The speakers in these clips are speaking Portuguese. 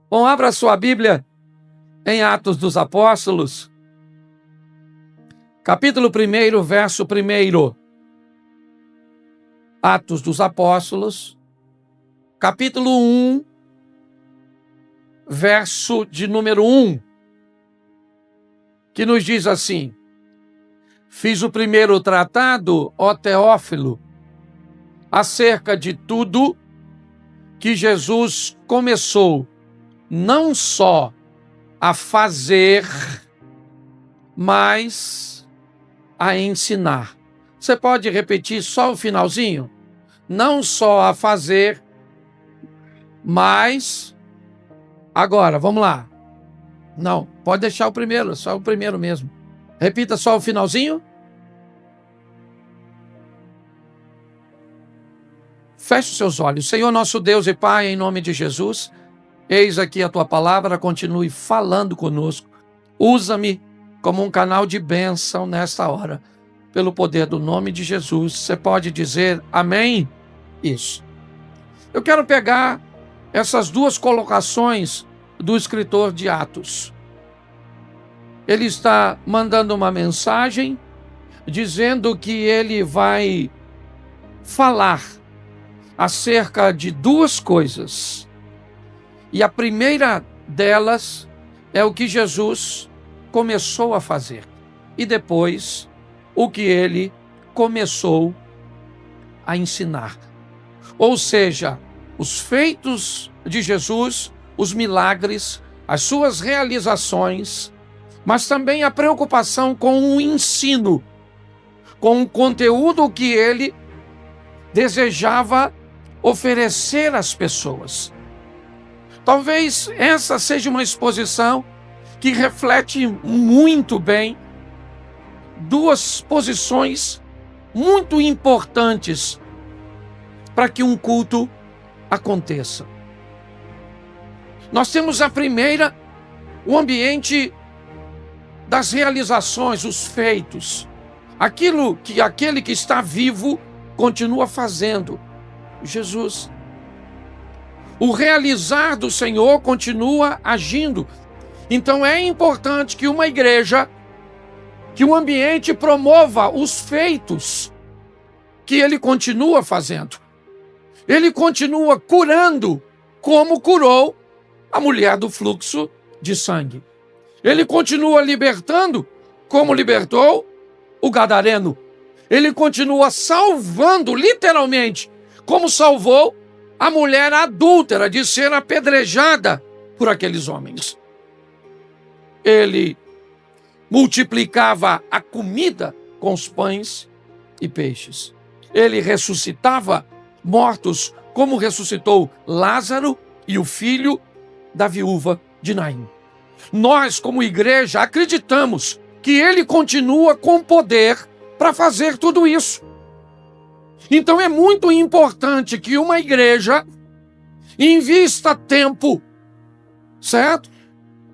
Bom, abra sua Bíblia em Atos dos Apóstolos, capítulo 1, verso 1. Atos dos Apóstolos, capítulo 1, verso de número 1, que nos diz assim: Fiz o primeiro tratado, ó Teófilo, acerca de tudo que Jesus começou não só a fazer, mas a ensinar. Você pode repetir só o finalzinho? Não só a fazer, mas... Agora, vamos lá. Não, pode deixar o primeiro, só o primeiro mesmo. Repita só o finalzinho. Feche os seus olhos. Senhor nosso Deus e Pai, em nome de Jesus, eis aqui a Tua palavra, continue falando conosco. Usa-me como um canal de bênção nesta hora, pelo poder do nome de Jesus. Você pode dizer amém? Isso. Eu quero pegar essas duas colocações do escritor de Atos. Ele está mandando uma mensagem dizendo que ele vai falar acerca de duas coisas. E a primeira delas é o que Jesus começou a fazer. E depois, o que ele começou a ensinar. Ou seja, os feitos de Jesus, os milagres, as suas realizações, mas também a preocupação com o ensino, com o conteúdo que ele desejava oferecer às pessoas. Talvez essa seja uma exposição que reflete muito bem duas posições muito importantes para que um culto aconteça. Nós temos a primeira, o ambiente das realizações, os feitos, aquilo que aquele que está vivo continua fazendo, Jesus. O realizar do Senhor continua agindo. Então é importante que uma igreja, que um ambiente promova os feitos que ele continua fazendo. Ele continua curando, como curou a mulher do fluxo de sangue. Ele continua libertando, como libertou o gadareno. Ele continua salvando, literalmente, como salvou a mulher adúltera de ser apedrejada por aqueles homens. Ele multiplicava a comida com os pães e peixes. Ele ressuscitava mortos, como ressuscitou Lázaro e o filho da viúva de Naim. Nós, como igreja, acreditamos que ele continua com poder para fazer tudo isso. Então é muito importante que uma igreja invista tempo, certo?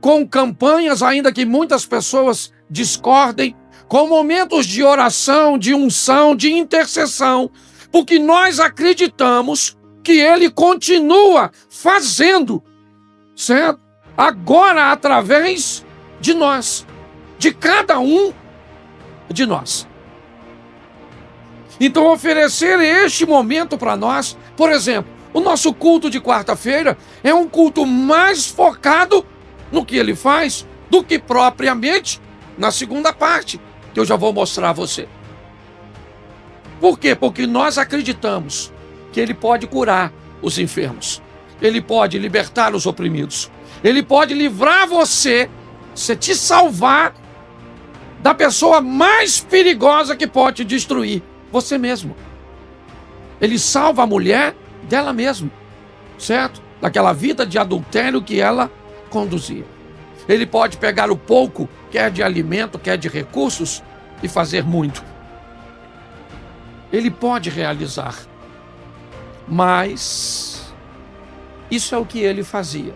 Com campanhas, ainda que muitas pessoas discordem, com momentos de oração, de unção, de intercessão, porque nós acreditamos que ele continua fazendo, certo? Agora através de nós, de cada um de nós. Então oferecer este momento para nós, por exemplo, o nosso culto de quarta-feira é um culto mais focado no que ele faz do que propriamente na segunda parte, que eu já vou mostrar a você. Por quê? Porque nós acreditamos que ele pode curar os enfermos, ele pode libertar os oprimidos, ele pode livrar você te salvar da pessoa mais perigosa que pode te destruir, você mesmo. Ele salva a mulher dela mesma, certo? Daquela vida de adultério que ela conduzia. Ele pode pegar o pouco, quer de alimento, quer de recursos, e fazer muito. Ele pode realizar. Mas isso é o que ele fazia.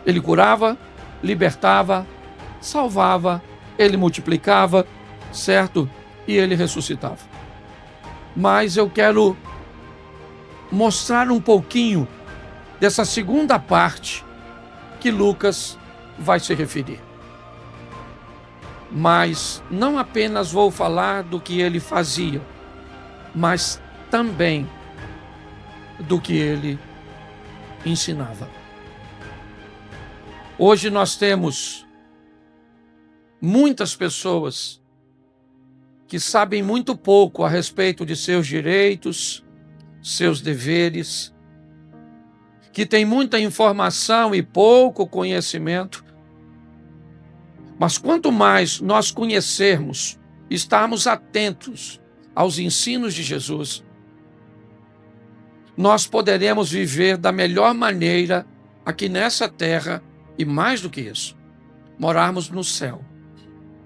Ele curava, libertava, salvava, ele multiplicava, certo? E ele ressuscitava. Mas eu quero mostrar um pouquinho dessa segunda parte que Lucas vai se referir. Mas não apenas vou falar do que ele fazia, mas também do que ele ensinava. Hoje nós temos muitas pessoas que sabem muito pouco a respeito de seus direitos, seus deveres, que têm muita informação e pouco conhecimento. Mas quanto mais nós conhecermos, estarmos atentos aos ensinos de Jesus, nós poderemos viver da melhor maneira aqui nessa terra e, mais do que isso, morarmos no céu.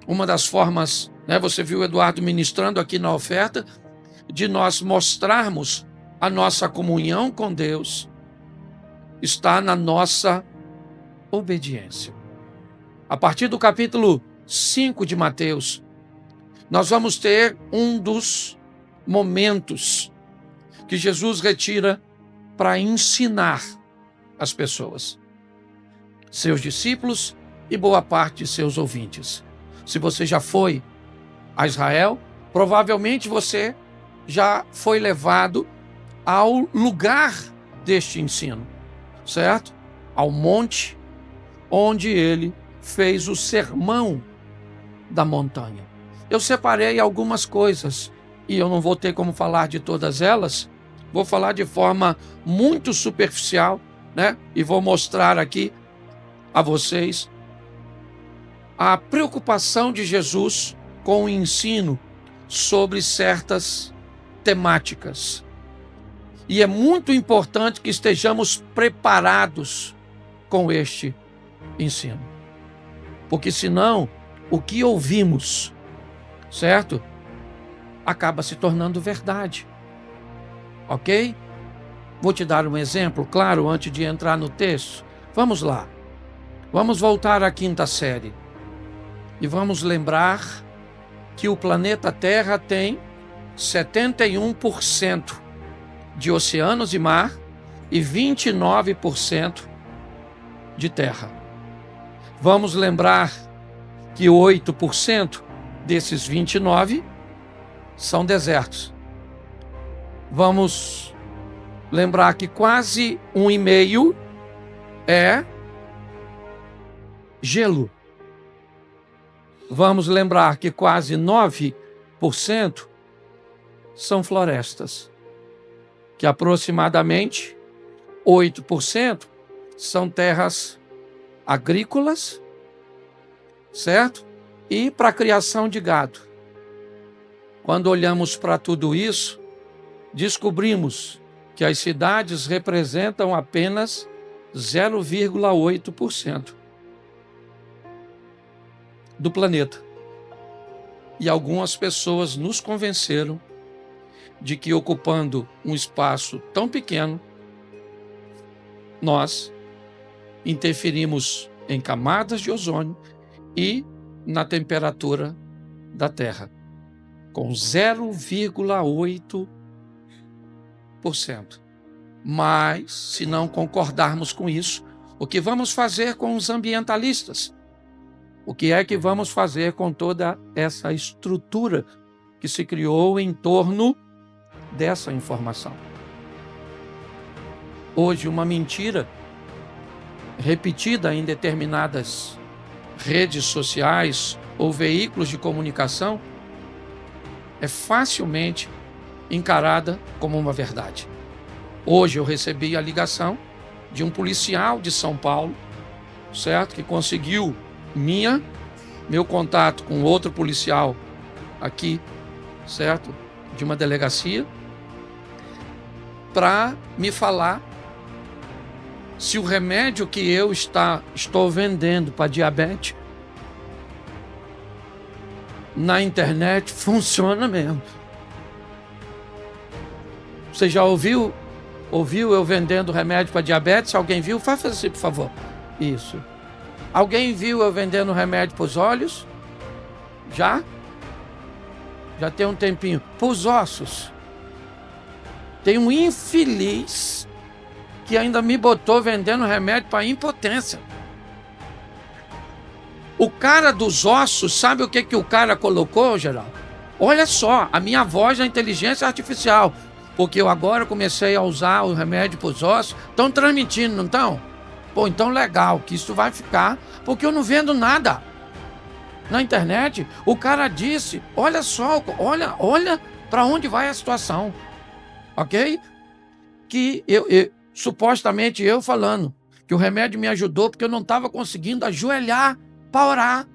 Uma das formas, você viu o Eduardo ministrando aqui na oferta, de nós mostrarmos a nossa comunhão com Deus, está na nossa obediência. A partir do capítulo 5 de Mateus, nós vamos ter um dos momentos que Jesus retira para ensinar as pessoas, seus discípulos e boa parte de seus ouvintes. Se você já foi a Israel, provavelmente você já foi levado ao lugar deste ensino, certo? Ao monte onde ele fez o sermão da montanha. Eu separei algumas coisas e eu não vou ter como falar de todas elas. Vou falar de forma muito superficial, E vou mostrar aqui a vocês a preocupação de Jesus com o ensino sobre certas temáticas. E é muito importante que estejamos preparados com este ensino. Porque senão, o que ouvimos, certo? Acaba se tornando verdade. Ok? Vou te dar um exemplo, claro, antes de entrar no texto. Vamos lá. Vamos voltar à quinta série. E vamos lembrar que o planeta Terra tem 71% de oceanos e mar e 29% de terra. Vamos lembrar que 8% desses 29% são desertos. Vamos lembrar que quase 1,5% é gelo. Vamos lembrar que quase 9% são florestas, que aproximadamente 8% são terras agrícolas, certo? E para a criação de gado. Quando olhamos para tudo isso, descobrimos que as cidades representam apenas 0,8% do planeta. E algumas pessoas nos convenceram de que ocupando um espaço tão pequeno, nós interferimos em camadas de ozônio e na temperatura da Terra, com 0,8%. Mas, se não concordarmos com isso, o que vamos fazer com os ambientalistas? O que é que vamos fazer com toda essa estrutura que se criou em torno dessa informação? Hoje, uma mentira repetida em determinadas redes sociais ou veículos de comunicação é facilmente encarada como uma verdade. Hoje eu recebi a ligação de um policial de São Paulo, certo? Que conseguiu meu contato com outro policial aqui, certo? De uma delegacia, para me falar se o remédio que eu estou vendendo para diabetes na internet funciona mesmo. Você já ouviu eu vendendo remédio para diabetes? Alguém viu? Faça assim, por favor. Isso. Alguém viu eu vendendo remédio para os olhos? Já? Já tem um tempinho. Para os ossos. Tem um infeliz que ainda me botou vendendo remédio para impotência. O cara dos ossos, sabe o que o cara colocou, Geraldo? Olha só, a minha voz é inteligência artificial, porque eu agora comecei a usar o remédio para os ossos. Estão transmitindo, não estão? Pô, então legal, que isso vai ficar, porque eu não vendo nada. Na internet, o cara disse, olha só, olha para onde vai a situação, ok? Que supostamente eu falando que o remédio me ajudou porque eu não estava conseguindo ajoelhar para orar.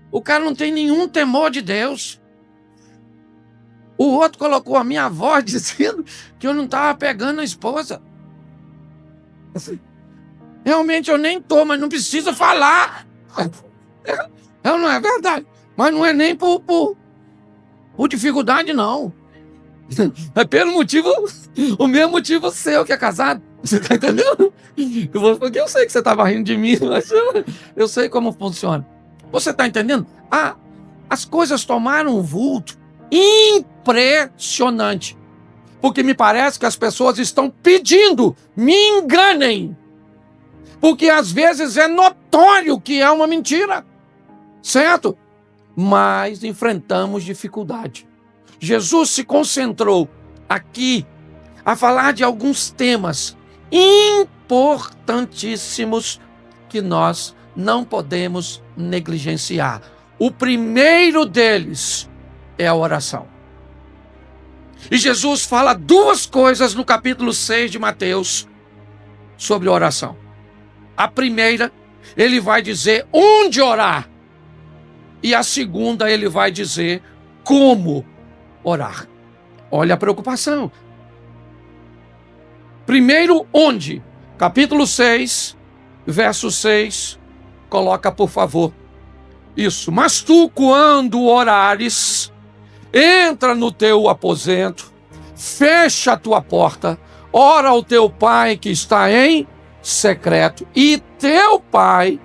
O cara não tem nenhum temor de Deus. O outro colocou a minha voz dizendo que eu não estava pegando a esposa. Realmente eu nem estou, mas não precisa falar. Não é verdade. Mas não é nem por dificuldade, não. É pelo motivo, o mesmo motivo seu que é casado. Você tá entendendo? Porque eu sei que você estava rindo de mim, mas eu sei como funciona. Você está entendendo? As coisas tomaram um vulto impressionante. Porque me parece que as pessoas estão pedindo, me enganem. Porque às vezes é notório que é uma mentira. Certo? Mas enfrentamos dificuldade. Jesus se concentrou aqui a falar de alguns temas importantíssimos que nós não podemos negligenciar. O primeiro deles é a oração. E Jesus fala duas coisas no capítulo 6 de Mateus sobre oração. A primeira, ele vai dizer onde orar. E a segunda, ele vai dizer como orar. Olha a preocupação. Primeiro, onde? Capítulo 6, verso 6. Coloca, por favor. Isso. Mas tu, quando orares, entra no teu aposento, fecha a tua porta, ora ao teu pai que está em secreto, e teu pai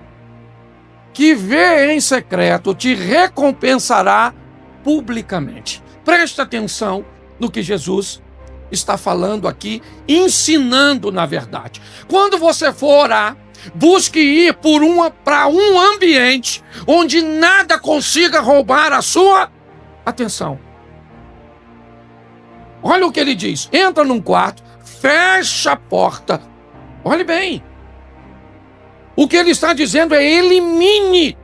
que vê em secreto te recompensará publicamente. Presta atenção no que Jesus está falando aqui, ensinando na verdade. Quando você for orar, busque ir para um ambiente onde nada consiga roubar a sua atenção. Olha o que ele diz. Entra num quarto, fecha a porta. Olhe bem. O que ele está dizendo é elimine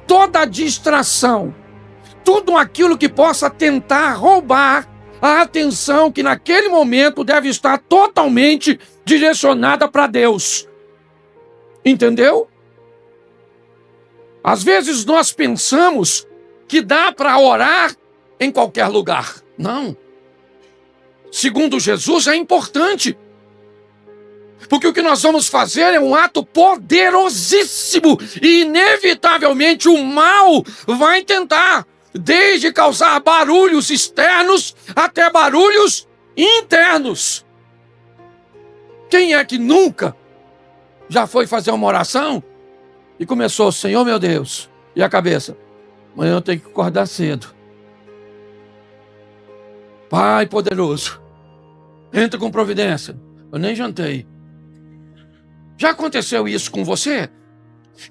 toda a distração, tudo aquilo que possa tentar roubar a atenção que naquele momento deve estar totalmente direcionada para Deus. Entendeu? Às vezes nós pensamos que dá para orar em qualquer lugar. Não. Segundo Jesus, é importante. Porque o que nós vamos fazer é um ato poderosíssimo e inevitavelmente o mal vai tentar, desde causar barulhos externos até barulhos internos. Quem é que nunca já foi fazer uma oração e começou, Senhor meu Deus, e a cabeça? Amanhã eu tenho que acordar cedo. Pai poderoso, entra com providência. Eu nem jantei. Já aconteceu isso com você?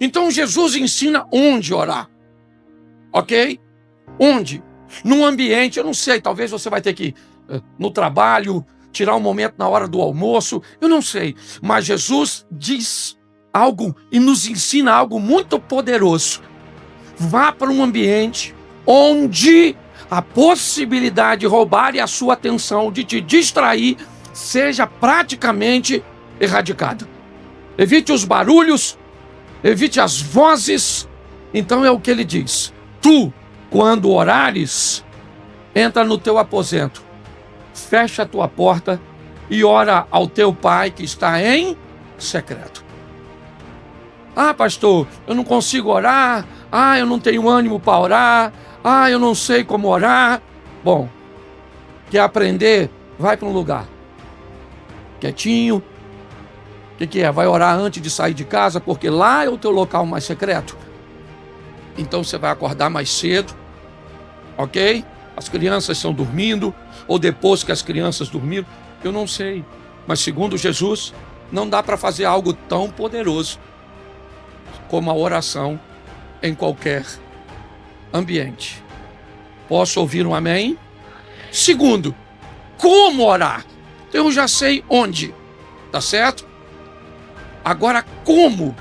Então Jesus ensina onde orar. Ok? Onde? Num ambiente, eu não sei, talvez você vai ter que no trabalho, tirar um momento na hora do almoço, eu não sei. Mas Jesus diz algo e nos ensina algo muito poderoso. Vá para um ambiente onde a possibilidade de roubar a sua atenção, de te distrair, seja praticamente erradicada. Evite os barulhos, evite as vozes. Então é o que ele diz. Tu, quando orares, entra no teu aposento, fecha a tua porta e ora ao teu pai que está em secreto. Ah, pastor, eu não consigo orar. Ah, eu não tenho ânimo para orar. Ah, eu não sei como orar. Bom, quer aprender? Vai para um lugar quietinho. O que é? Vai orar antes de sair de casa, porque lá é o teu local mais secreto. Então você vai acordar mais cedo, ok? As crianças estão dormindo, ou depois que as crianças dormiram, eu não sei. Mas segundo Jesus, não dá para fazer algo tão poderoso como a oração em qualquer ambiente. Posso ouvir um amém? Segundo, como orar? Eu já sei onde, tá certo? Agora, como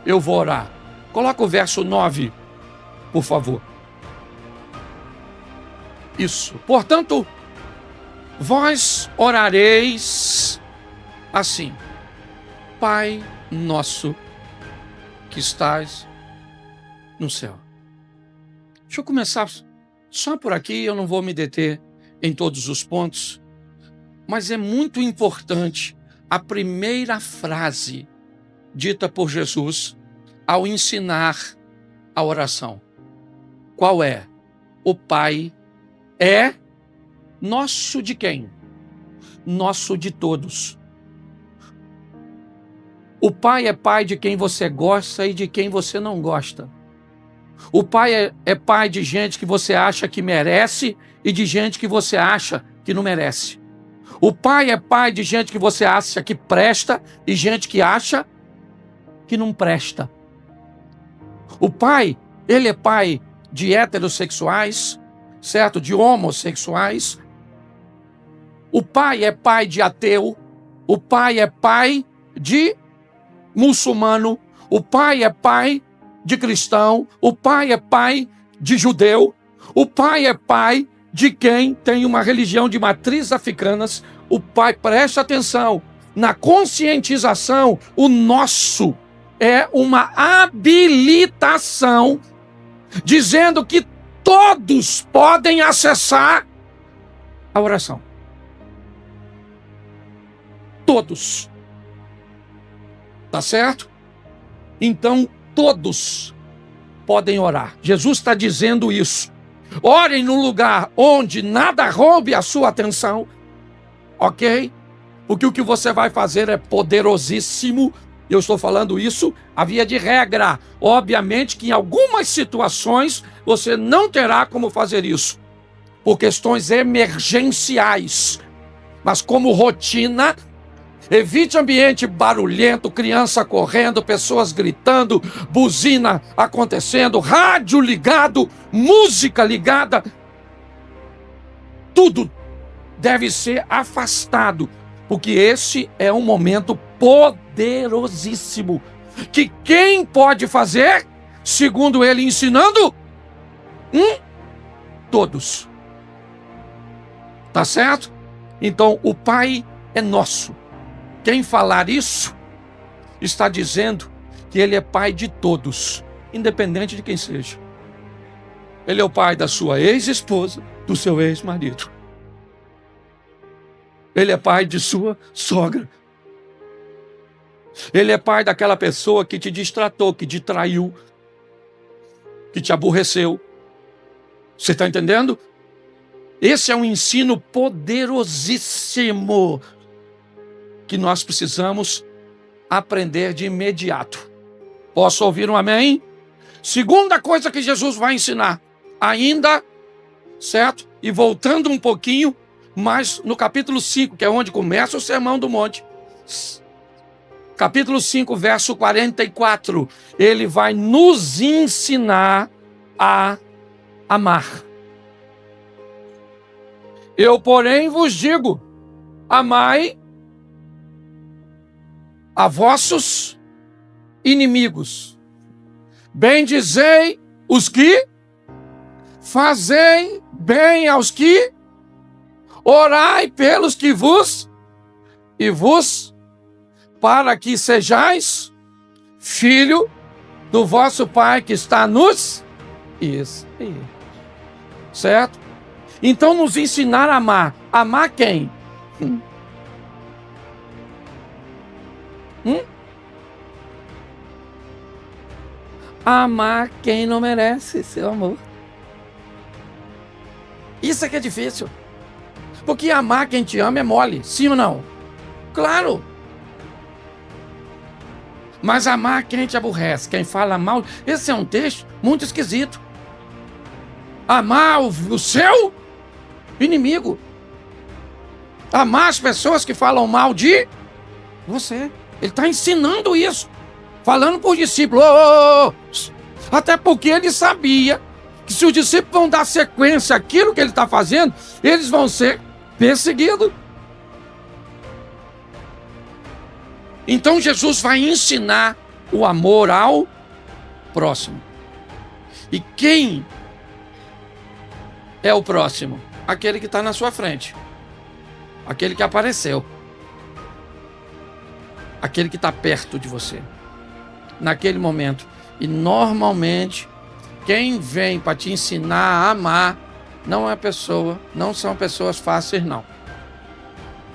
eu vou orar? Coloca o verso 9, por favor. Isso. Portanto, vós orareis assim: Pai nosso que estás no céu. Deixa eu começar só por aqui, eu não vou me deter em todos os pontos, mas é muito importante a primeira frase dita por Jesus ao ensinar a oração. Qual é? O Pai é nosso de quem? Nosso de todos. O Pai é pai de quem você gosta e de quem você não gosta. O Pai é pai de gente que você acha que merece e de gente que você acha que não merece. O Pai é pai de gente que você acha que presta e gente que acha que não presta. O Pai, ele é pai de heterossexuais, certo? De homossexuais. O Pai é pai de ateu. O Pai é pai de muçulmano. O Pai é pai de cristão. O Pai é pai de judeu. O Pai é pai de quem tem uma religião de matriz africanas. O Pai, presta atenção, na conscientização, o nosso é uma habilitação dizendo que todos podem acessar a oração. Todos. Tá certo? Então, todos podem orar. Jesus está dizendo isso. Orem no lugar onde nada roube a sua atenção, ok? Porque o que você vai fazer é poderosíssimo. Eu estou falando isso a via de regra. Obviamente que em algumas situações você não terá como fazer isso, por questões emergenciais. Mas como rotina, evite ambiente barulhento, criança correndo, pessoas gritando, buzina acontecendo, rádio ligado, música ligada. Tudo deve ser afastado, porque esse é um momento poderosíssimo, que quem pode fazer, segundo ele ensinando? Todos. Tá certo? Então, o Pai é nosso. Quem falar isso, está dizendo que ele é pai de todos, independente de quem seja. Ele é o pai da sua ex-esposa, do seu ex-marido. Ele é pai de sua sogra. Ele é pai daquela pessoa que te distratou, que te traiu, que te aborreceu. Você está entendendo? Esse é um ensino poderosíssimo que nós precisamos aprender de imediato. Posso ouvir um amém? Segunda coisa que Jesus vai ensinar, ainda, certo? E voltando um pouquinho, mas no capítulo 5, que é onde começa o Sermão do Monte. Capítulo 5, verso 44. Ele vai nos ensinar a amar. Eu, porém, vos digo, amai a vossos inimigos. Bendizei os que fazem bem aos que orai pelos que vos para que sejais filho do vosso Pai que está nos... Isso aí. Certo? Então nos ensinar a amar. Amar quem? Amar quem não merece seu amor. Isso é que é difícil. Porque amar quem te ama é mole, sim ou não? Claro. Mas amar quem te aborrece, quem fala mal, esse é um texto muito esquisito. Amar o seu inimigo. Amar as pessoas que falam mal de você. Ele está ensinando isso. falando para os discípulos. Ô, ô, ô. Até porque ele sabia que se os discípulos vão dar sequência àquilo que ele está fazendo, eles vão ser perseguidos. Então Jesus vai ensinar o amor ao próximo. E quem é o próximo? Aquele que está na sua frente. Aquele que apareceu. Aquele que está perto de você. Naquele momento. E normalmente, quem vem para te ensinar a amar não são pessoas fáceis, não.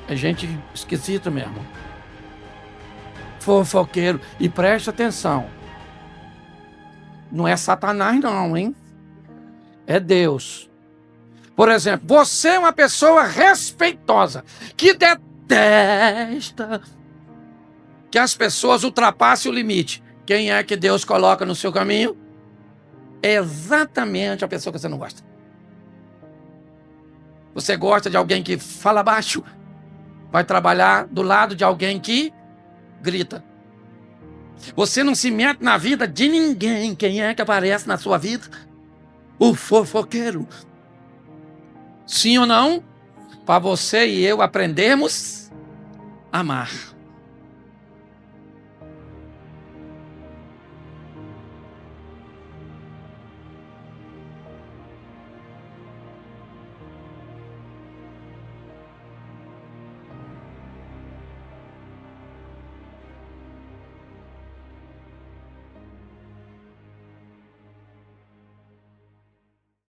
É gente esquisita mesmo. Fofoqueiro. E preste atenção. Não é Satanás não, hein? É Deus. Por exemplo, você é uma pessoa respeitosa, que detesta que as pessoas ultrapassem o limite. Quem é que Deus coloca no seu caminho? É exatamente a pessoa que você não gosta. Você gosta de alguém que fala baixo? Vai trabalhar do lado de alguém que grita. Você não se mete na vida de ninguém. Quem é que aparece na sua vida? O fofoqueiro. Sim ou não? Para você e eu aprendermos a amar.